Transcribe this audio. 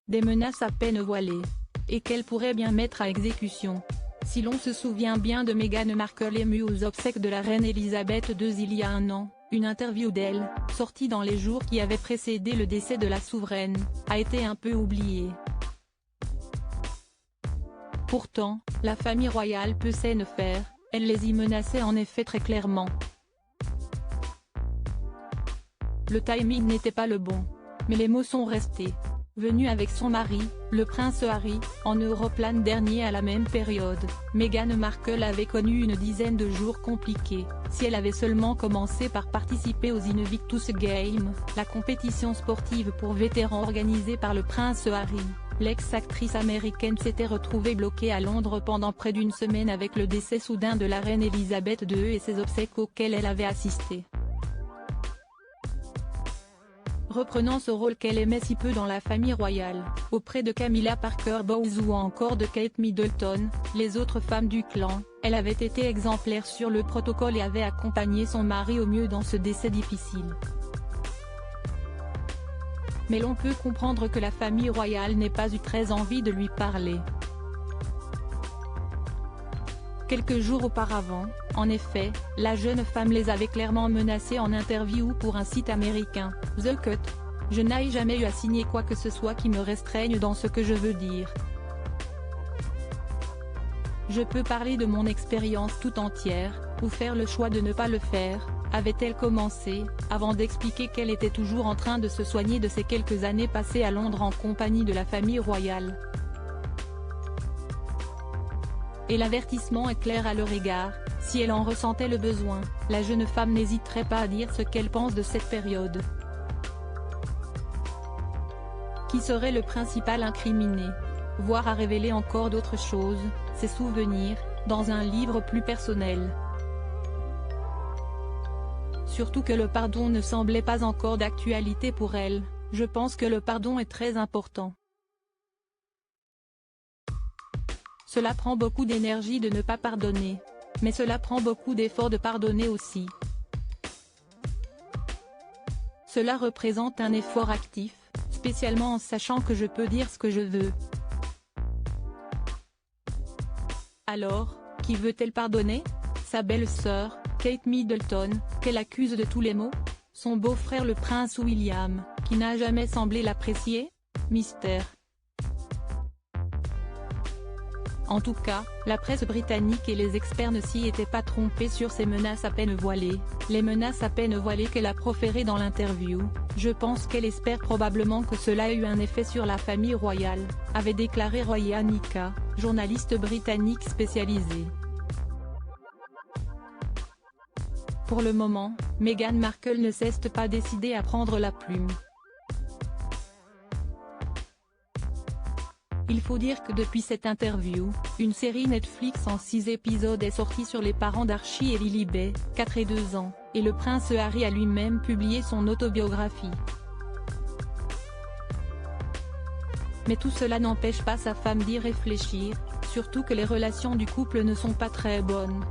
des menaces à peine voilées, et qu'elle pourrait bien mettre à exécution. Si l'on se souvient bien de Meghan Markle émue aux obsèques de la reine Elisabeth II il y a un an, une interview d'elle, sortie dans les jours qui avaient précédé le décès de la souveraine, a été un peu oubliée. Pourtant, la famille royale peut s'en faire, elle les y menaçait en effet très clairement. Le timing n'était pas le bon. Mais les mots sont restés. Venue avec son mari, le prince Harry, en Europe l'an dernier à la même période, Meghan Markle avait connu une dizaine de jours compliqués. Si elle avait seulement commencé par participer aux Invictus Games, la compétition sportive pour vétérans organisée par le prince Harry, l'ex-actrice américaine s'était retrouvée bloquée à Londres pendant près d'une semaine avec le décès soudain de la reine Elisabeth II et ses obsèques auxquelles elle avait assisté. Reprenant ce rôle qu'elle aimait si peu dans la famille royale, auprès de Camilla Parker Bowles ou encore de Kate Middleton, les autres femmes du clan, elle avait été exemplaire sur le protocole et avait accompagné son mari au mieux dans ce décès difficile. Mais l'on peut comprendre que la famille royale n'ait pas eu très envie de lui parler. Quelques jours auparavant, en effet, la jeune femme les avait clairement menacés en interview pour un site américain, The Cut. « Je n'ai jamais eu à signer quoi que ce soit qui me restreigne dans ce que je veux dire. Je peux parler de mon expérience tout entière, ou faire le choix de ne pas le faire », avait-elle commencé, avant d'expliquer qu'elle était toujours en train de se soigner de ces quelques années passées à Londres en compagnie de la famille royale. Et l'avertissement est clair à leur égard, si elle en ressentait le besoin, la jeune femme n'hésiterait pas à dire ce qu'elle pense de cette période. Qui serait le principal incriminé? Voire à révéler encore d'autres choses, ses souvenirs, dans un livre plus personnel. Surtout que le pardon ne semblait pas encore d'actualité pour elle, je pense que le pardon est très important. Cela prend beaucoup d'énergie de ne pas pardonner. Mais cela prend beaucoup d'efforts de pardonner aussi. Cela représente un effort actif, spécialement en sachant que je peux dire ce que je veux. Alors, qui veut-elle pardonner? Sa belle-sœur, Kate Middleton, qu'elle accuse de tous les maux? Son beau-frère le prince William, qui n'a jamais semblé l'apprécier? Mystère. En tout cas, la presse britannique et les experts ne s'y étaient pas trompés sur ces menaces à peine voilées, les menaces à peine voilées qu'elle a proférées dans l'interview. Je pense qu'elle espère probablement que cela a eu un effet sur la famille royale, avait déclaré Roy Anika, journaliste britannique spécialisé. Pour le moment, Meghan Markle ne s'est pas décidée à prendre la plume. Il faut dire que depuis cette interview, une série Netflix en 6 épisodes est sortie sur les parents d'Archie et Lilibet, 4 et 2 ans, et le prince Harry a lui-même publié son autobiographie. Mais tout cela n'empêche pas sa femme d'y réfléchir, surtout que les relations du couple ne sont pas très bonnes.